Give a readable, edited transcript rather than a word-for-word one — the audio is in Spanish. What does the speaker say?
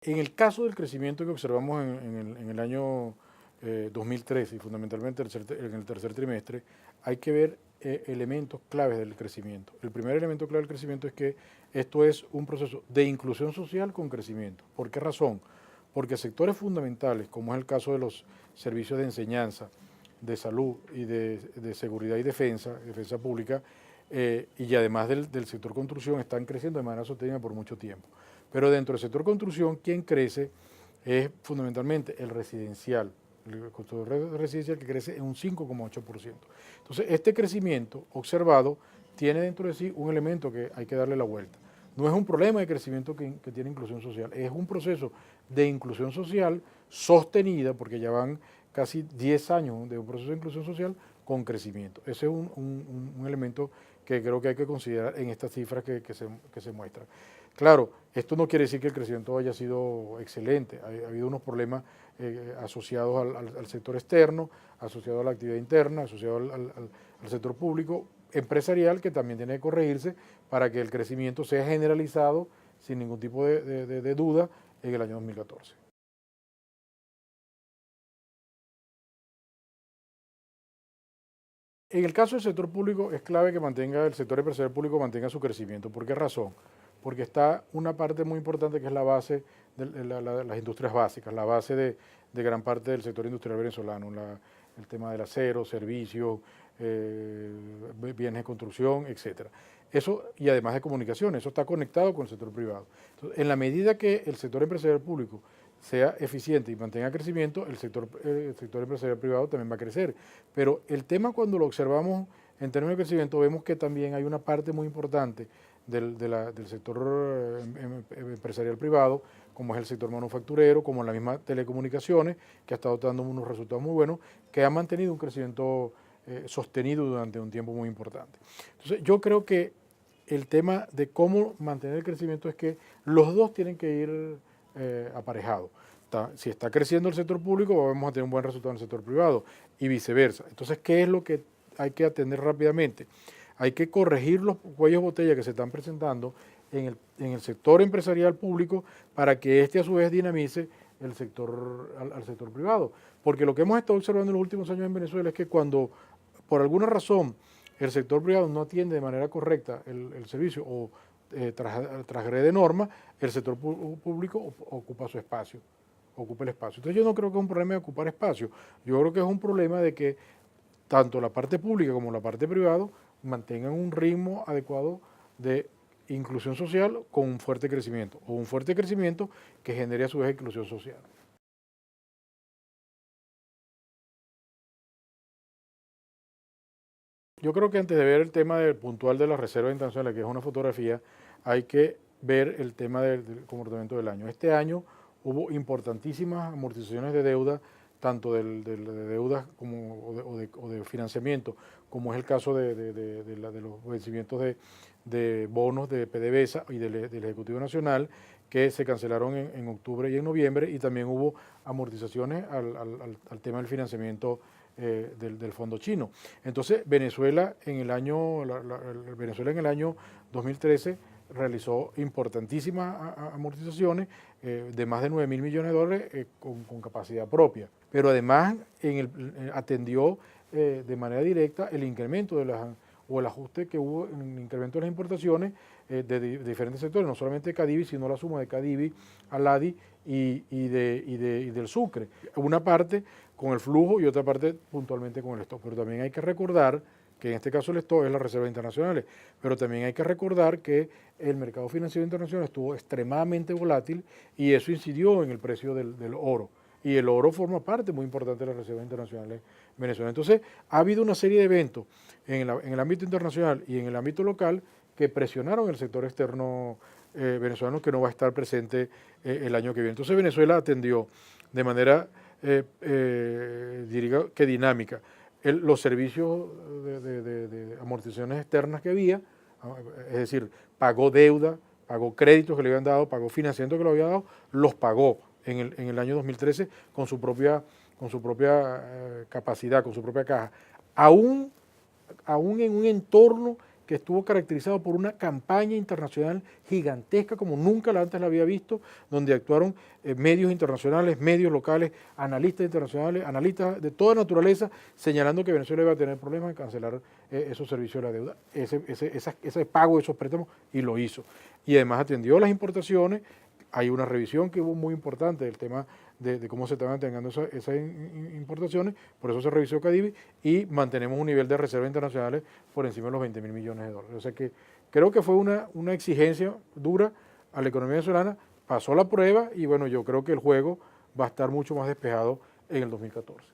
En el caso del crecimiento que observamos en el año 2013 y fundamentalmente en el tercer trimestre, hay que ver elementos claves del crecimiento. El primer elemento clave del crecimiento es que esto es un proceso de inclusión social con crecimiento. ¿Por qué razón? Porque sectores fundamentales, como es el caso de los servicios de enseñanza, de salud y de seguridad y defensa pública, y además del sector construcción, están creciendo de manera sostenida por mucho tiempo. Pero dentro del sector construcción, quien crece es fundamentalmente el residencial, el constructor residencial que crece en un 5,8%. Entonces, este crecimiento observado tiene dentro de sí un elemento que hay que darle la vuelta. No es un problema de crecimiento que tiene inclusión social, es un proceso de inclusión social sostenida, porque ya van casi 10 años de un proceso de inclusión social con crecimiento. Ese es un elemento que creo que hay que considerar en estas cifras que se muestran. Claro, esto no quiere decir que el crecimiento haya sido excelente, ha habido unos problemas asociados al sector externo, asociados a la actividad interna, asociados al sector público, empresarial, que también tiene que corregirse para que el crecimiento sea generalizado sin ningún tipo de duda en el año 2014. En el caso del sector público es clave que el sector empresarial público mantenga su crecimiento. ¿Por qué razón? Porque está una parte muy importante que es la base de las industrias básicas, la base de gran parte del sector industrial venezolano, el tema del acero, servicios, bienes de construcción, etcétera. Eso, y además de comunicaciones, eso está conectado con el sector privado. Entonces, en la medida que el sector empresarial público sea eficiente y mantenga crecimiento, el sector empresarial privado también va a crecer. Pero el tema, cuando lo observamos en términos de crecimiento, vemos que también hay una parte muy importante del sector empresarial privado, como es el sector manufacturero, como la misma telecomunicaciones, que ha estado dando unos resultados muy buenos, que ha mantenido un crecimiento sostenido durante un tiempo muy importante. Entonces, yo creo que el tema de cómo mantener el crecimiento es que los dos tienen que ir aparejados. Si está creciendo el sector público, vamos a tener un buen resultado en el sector privado y viceversa. Entonces, ¿qué es lo que hay que atender rápidamente? Hay que corregir los cuellos de botella que se están presentando en el sector empresarial público para que este a su vez dinamice al sector privado. Porque lo que hemos estado observando en los últimos años en Venezuela es que cuando por alguna razón el sector privado no atiende de manera correcta el servicio o transgrede normas, el sector público ocupa su espacio, ocupa el espacio. Entonces yo no creo que es un problema de ocupar espacio, yo creo que es un problema de que tanto la parte pública como la parte privada mantengan un ritmo adecuado de inclusión social con un fuerte crecimiento, o un fuerte crecimiento que genere a su vez inclusión social. Yo creo que antes de ver el tema puntual de las reservas internacionales, que es una fotografía, hay que ver el tema del comportamiento del año. Este año hubo importantísimas amortizaciones de deuda, tanto de deudas como, o de financiamiento, como es el caso de los vencimientos de bonos de PDVSA y del Ejecutivo Nacional, que se cancelaron en octubre y en noviembre, y también hubo amortizaciones al tema del financiamiento del fondo chino. Entonces, Venezuela en el año 2013 realizó importantísimas amortizaciones de más de 9.000 millones de dólares con capacidad propia. Pero además atendió de manera directa el incremento o el ajuste que hubo en el incremento de las importaciones de diferentes sectores, no solamente de Cadivi, sino la suma de Cadivi, Aladi y del Sucre. Una parte con el flujo y otra parte puntualmente con el stock. Pero también hay que recordar que en este caso el stock es las reservas internacionales, pero también hay que recordar que el mercado financiero internacional estuvo extremadamente volátil y eso incidió en el precio del oro. Y el oro forma parte muy importante de las reservas internacionales venezolanas. Entonces, ha habido una serie de eventos en el ámbito internacional y en el ámbito local que presionaron el sector externo venezolano, que no va a estar presente el año que viene. Entonces, Venezuela atendió de manera diría que dinámica los servicios de amortizaciones externas que había, es decir, pagó deuda, pagó créditos que le habían dado, pagó financiamiento que le había dado, los pagó en el año 2013 con su propia capacidad, con su propia caja, aún en un entorno que estuvo caracterizado por una campaña internacional gigantesca como nunca antes la había visto, donde actuaron medios internacionales, medios locales, analistas internacionales, analistas de toda naturaleza, señalando que Venezuela iba a tener problemas en cancelar esos servicios de la deuda, ese pago de esos préstamos, y lo hizo. Y además atendió las importaciones. Hay una revisión que hubo muy importante del tema de cómo se estaban teniendo esas importaciones, por eso se revisó Cadivi y mantenemos un nivel de reservas internacionales por encima de los 20.000 millones de dólares. O sea que creo que fue una exigencia dura a la economía venezolana, pasó la prueba y bueno, yo creo que el juego va a estar mucho más despejado en el 2014.